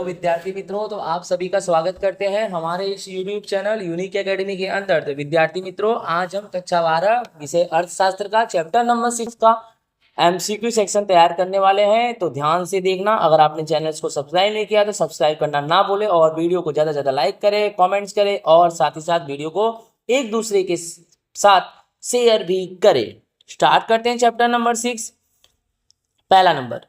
विद्यार्थी मित्रों, तो आप सभी का स्वागत करते हैं हमारे इस YouTube चैनल यूनिक एकेडमी के अंदर। तो विद्यार्थी मित्रों, आज हम कक्षा 12 विषय अर्थशास्त्र का चैप्टर नंबर 6 का MCQ सेक्शन तैयार करने वाले हैं। तो ध्यान से देखना। अगर आपने चैनल को सब्सक्राइब नहीं किया तो सब्सक्राइब करना ना भूले और वीडियो को ज़्यादा से ज़्यादा लाइक करें, कॉमेंट्स करें और साथ ही साथ वीडियो को एक दूसरे के साथ शेयर भी करें। स्टार्ट करते हैं चैप्टर नंबर 6। पहला नंबर,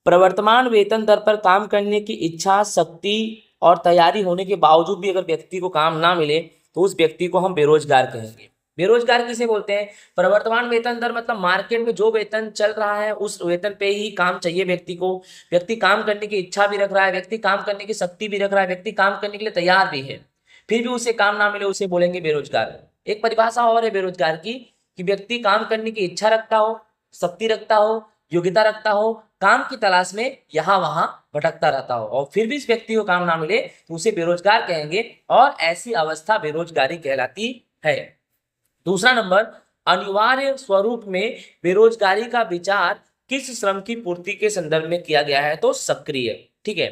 प्रवर्तमान वेतन दर पर काम करने की इच्छा शक्ति और तैयारी होने के बावजूद भी अगर व्यक्ति को काम ना मिले तो उस व्यक्ति को हम बेरोजगार कहेंगे। बेरोजगार किसे बोलते हैं? प्रवर्तमान वेतन दर मतलब मार्केट में जो वेतन चल रहा है उस वेतन पे ही काम चाहिए व्यक्ति को। व्यक्ति काम करने की इच्छा भी रख रहा है, व्यक्ति काम करने की शक्ति भी रख रहा है, व्यक्ति काम करने के लिए तैयार भी है, फिर भी उसे काम ना मिले, उसे बोलेंगे बेरोजगार। एक परिभाषा और है बेरोजगार की कि व्यक्ति काम करने की इच्छा रखता हो, शक्ति रखता हो, योग्यता रखता हो, काम की तलाश में यहाँ वहां भटकता रहता हो और फिर भी इस व्यक्ति को काम ना मिले तो उसे बेरोजगार कहेंगे और ऐसी अवस्था बेरोजगारी कहलाती है। दूसरा नंबर, अनिवार्य स्वरूप में बेरोजगारी का विचार किस श्रम की पूर्ति के संदर्भ में किया गया है? तो सक्रिय। ठीक है।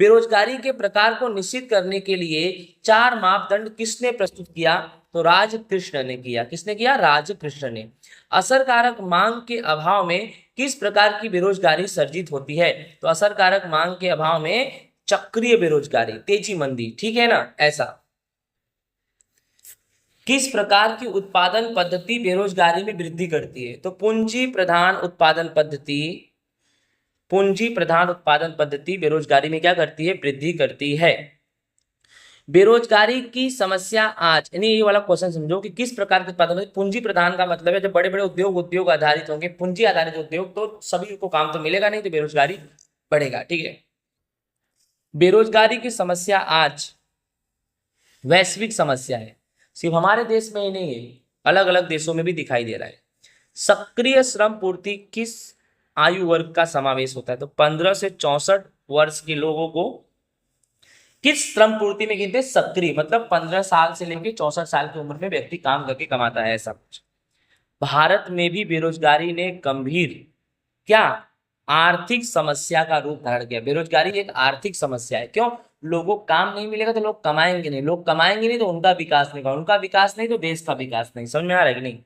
बेरोजगारी के प्रकार को निश्चित करने के लिए 4 मापदंड किसने प्रस्तुत किया? तो राजकृष्ण ने किया। किसने किया? राजकृष्ण ने। असरकारक मांग के अभाव में किस प्रकार की बेरोजगारी सर्जित होती है? तो असरकारक मांग के अभाव में चक्रीय बेरोजगारी, तेजी मंदी। ठीक है ना? ऐसा। किस प्रकार की उत्पादन पद्धति बेरोजगारी में वृद्धि करती है? तो पूंजी प्रधान उत्पादन पद्धति। पूंजी प्रधान उत्पादन पद्धति बेरोजगारी में क्या करती है? वृद्धि करती है। बेरोजगारी की समस्या आज, यानी ये वाला क्वेश्चन समझो कि किस प्रकार के उत्पादन। पूंजी प्रधान का मतलब है जब बड़े बड़े उद्योग आधारित होंगे, पूंजी आधारित उद्योग, तो सभी को काम तो मिलेगा नहीं, तो बेरोजगारी बढ़ेगा। ठीक है। बेरोजगारी की समस्या आज वैश्विक समस्या है, सिर्फ हमारे देश में ही नहीं है, अलग अलग देशों में भी दिखाई दे रहा है। सक्रिय श्रम पूर्ति किस आयु वर्ग का समावेश होता है? तो 15 से 64 वर्ष के लोगों को किस श्रम पूर्ति में गिनते? सक्रिय, मतलब 15 साल से लेकर 64 साल की उम्र में व्यक्ति काम करके कमाता है, ऐसा कुछ। भारत में भी बेरोजगारी ने गंभीर क्या आर्थिक समस्या का रूप धारण किया। बेरोजगारी एक आर्थिक समस्या है। क्यों? लोगों को काम नहीं मिलेगा तो लोग कमाएंगे नहीं, लोग कमाएंगे नहीं तो उनका विकास नहीं होगा, उनका विकास नहीं तो देश का विकास नहीं। समझ में आ रहा है कि नहीं?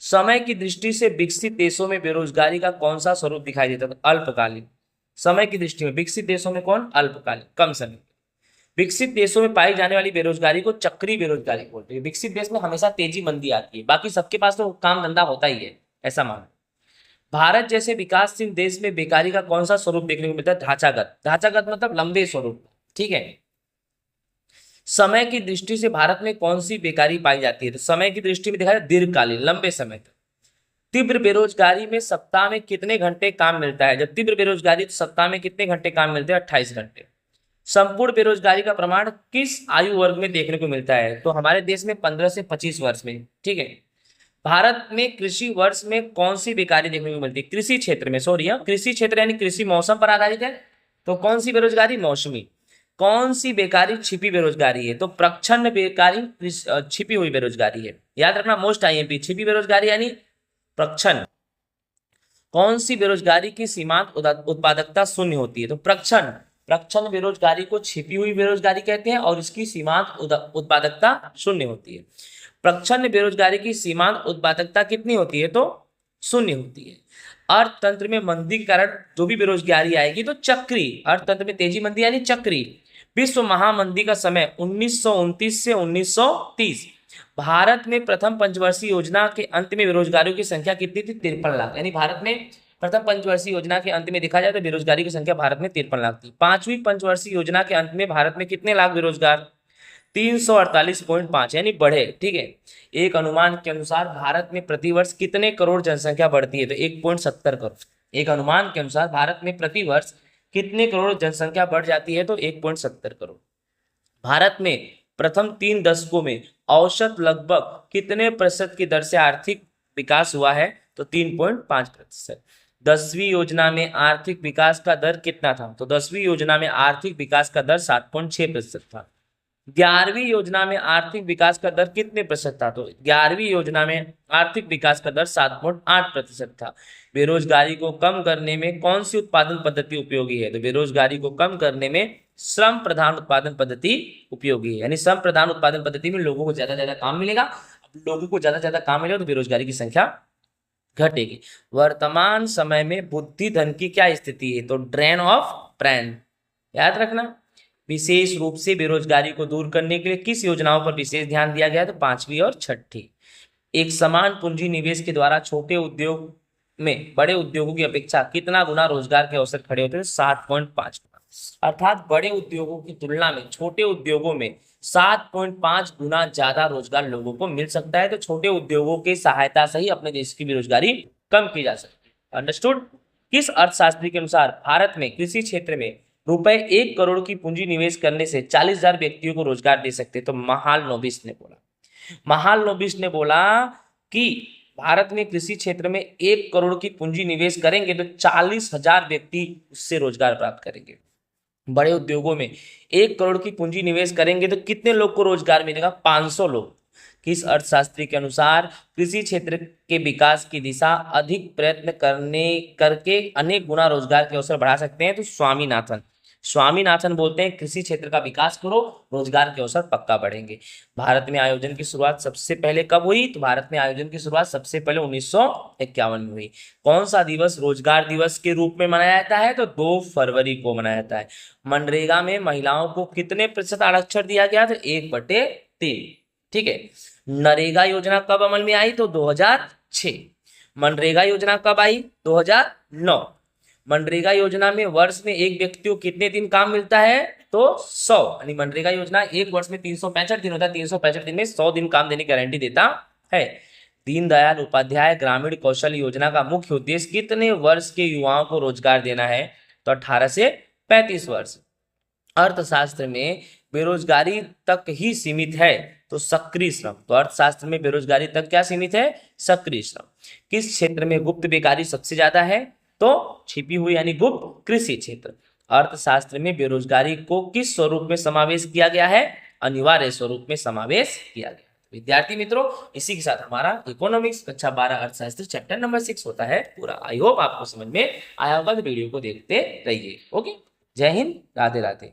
समय की दृष्टि से विकसित देशों में बेरोजगारी का कौन सा स्वरूप दिखाई देता है? अल्पकालीन। समय की दृष्टि में विकसित देशों में कौन? अल्पकालीन, कम समय। विकसित देशों में पाई जाने वाली बेरोजगारी को चक्रीय बेरोजगारी बोलते हैं। विकसित देश में हमेशा तेजी मंदी आती है, बाकी सबके पास तो काम धंधा होता ही है, ऐसा मानो। भारत जैसे विकासशील देश में बेकारी का कौन सा स्वरूप देखने को मिलता है? ढांचागत। ढांचागत मतलब लंबे स्वरूप। ठीक है। समय की दृष्टि से भारत में कौन सी बेकारी पाई जाती है? तो समय की दृष्टि में देखा जाए दीर्घकालीन, लंबे समय तक। तीव्र बेरोजगारी में सप्ताह में कितने घंटे काम मिलता है? जब तीव्र बेरोजगारी तो सप्ताह में कितने घंटे काम मिलते हैं? 28 घंटे। संपूर्ण बेरोजगारी का प्रमाण किस आयु वर्ग में देखने को मिलता है? तो हमारे देश में 15 से 25 वर्ष में। ठीक है। भारत में कृषि वर्ष में कौन सी बेकारी देखने को मिलती है? कृषि क्षेत्र में, सॉरी, कृषि क्षेत्र यानी कृषि मौसम पर आधारित है, तो कौन सी बेरोजगारी? मौसमी। कौन सी बेकारी छिपी बेरोजगारी है? तो प्रच्छन्न बेकारी छिपी हुई बेरोजगारी है। याद रखना, मोस्ट IMP, छिपी बेरोजगारी यानी प्रच्छन्न। कौन सी बेरोजगारी की सीमांत उत्पादकता शून्य होती है? तो प्रच्छन्न बेरोजगारी को छिपी हुई बेरोजगारी कहते हैं और इसकी सीमांत उत्पादकता शून्य होती है। प्रच्छन्न बेरोजगारी की सीमांत उत्पादकता कितनी होती है? तो शून्य होती है। अर्थतंत्र में मंदी के कारण जो भी बेरोजगारी आएगी तो चक्री, अर्थतंत्र में तेजी मंदी यानी चक्री। विश्व महामंदी का समय 1929 से 1930। भारत में प्रथम पंचवर्षीय योजना के अंत में बेरोजगारियों की संख्या कितनी थी? 53 लाख। यानी भारत में प्रथम पंचवर्षीय योजना के अंत में देखा जाए तो बेरोजगारी की संख्या भारत में 53 लाख थी। 5वीं पंचवर्षीय योजना के अंत में भारत में कितने लाख बेरोजगार? 348.5, यानी बढ़े। ठीक है। एक अनुमान के अनुसार भारत में प्रतिवर्ष कितने करोड़ जनसंख्या बढ़ती है? तो 1.70 करोड़। एक अनुमान के अनुसार भारत में प्रतिवर्ष कितने करोड़ जनसंख्या बढ़ जाती है? तो 1.70 करोड़। भारत में प्रथम 3 दशकों में औसत लगभग कितने प्रतिशत की दर से आर्थिक विकास हुआ है? तो 3.5%। 10वीं योजना में आर्थिक विकास का दर कितना था? तो 10वीं योजना में आर्थिक विकास का दर 7.6% था। 11वीं योजना में आर्थिक विकास का दर कितने प्रतिशत था? तो 11वीं योजना में आर्थिक विकास का दर 7.8% था। बेरोजगारी को कम करने में कौन सी उत्पादन पद्धति उपयोगी है? तो बेरोजगारी को कम करने में श्रम प्रधान उत्पादन पद्धति उपयोगी है, यानी श्रम प्रधान उत्पादन पद्धति में लोगों को ज्यादा से ज्यादा काम मिलेगा। अब लोगों को ज्यादा से ज्यादा काम मिलेगा तो बेरोजगारी की संख्या घटेगी। वर्तमान समय में बुद्धि धन की क्या स्थिति है, तो ड्रेन ऑफ ब्रेन, याद रखना। विशेष रूप से बेरोजगारी को दूर करने के लिए किस योजनाओं पर विशेष ध्यान दिया गया है, तो पांचवी और छठी। एक समान पूंजी निवेश के द्वारा छोटे उद्योग में बड़े उद्योगों की अपेक्षा कितना गुना रोजगार के अवसर खड़े होते हैं, 7.5 गुना। अर्थात बड़े उद्योगों की तुलना में छोटे उद्योगों में 7.5 गुना ज्यादा रोजगार लोगों को मिल सकता है। तो छोटे उद्योगों की सहायता से ही अपने देश की बेरोजगारी कम की जा सकती है। अंडरस्टूड। किस अर्थशास्त्री के अनुसार भारत में कृषि क्षेत्र में रुपए 1 करोड़ की पूंजी निवेश करने से 40,000 व्यक्तियों को रोजगार दे सकते, तो महालनोबिस ने बोला। महालनोबिस ने बोला कि भारत में कृषि क्षेत्र में 1 करोड़ की पूंजी निवेश करेंगे तो 40,000 व्यक्ति उससे रोजगार प्राप्त करेंगे। बड़े उद्योगों में 1 करोड़ की पूंजी निवेश करेंगे तो कितने लोग को रोजगार मिलेगा, 500 लोग। किस अर्थशास्त्री के अनुसार कृषि क्षेत्र के विकास की दिशा अधिक प्रयत्न करके अनेक गुना रोजगार के अवसर बढ़ा सकते हैं, तो स्वामीनाथन बोलते हैं कृषि क्षेत्र का विकास करो, रोजगार के अवसर पक्का बढ़ेंगे। भारत में आयोजन की शुरुआत सबसे पहले कब हुई, तो भारत में आयोजन की शुरुआत सबसे पहले 1951 में हुई। कौन सा दिवस रोजगार दिवस के रूप में मनाया जाता है, तो 2 फरवरी को मनाया जाता है। मनरेगा में महिलाओं को कितने प्रतिशत आरक्षण दिया गया, तो 1/3। ठीक है। नरेगा योजना कब अमल में आई, तो 2006। मनरेगा योजना कब आई, 2009। मनरेगा योजना में वर्ष में एक व्यक्ति को कितने दिन काम मिलता है, तो 100। यानी मनरेगा योजना एक वर्ष में 365 दिन होता है, 365 दिन में 100 दिन काम देने की गारंटी देता है। दीनदयाल उपाध्याय ग्रामीण कौशल योजना का मुख्य उद्देश्य कितने वर्ष के युवाओं को रोजगार देना है, तो 18 से 35 वर्ष। अर्थशास्त्र में बेरोजगारी तक ही सीमित है, तो सक्रिय श्रम। तो अर्थशास्त्र में बेरोजगारी तक क्या सीमित है, सक्रिय श्रम। किस क्षेत्र में गुप्त बेकारी सबसे ज्यादा है, तो छिपी हुई यानी गुप्त कृषि क्षेत्र। अर्थशास्त्र में बेरोजगारी को किस स्वरूप में समावेश किया गया है, अनिवार्य स्वरूप में समावेश किया गया। विद्यार्थी मित्रों, इसी के साथ हमारा इकोनॉमिक्स कक्षा 12 अर्थशास्त्र चैप्टर नंबर 6 होता है पूरा। आई होप आपको समझ में आया होगा, तो वीडियो को देखते रहिए। ओके, जय हिंद, राधे राधे।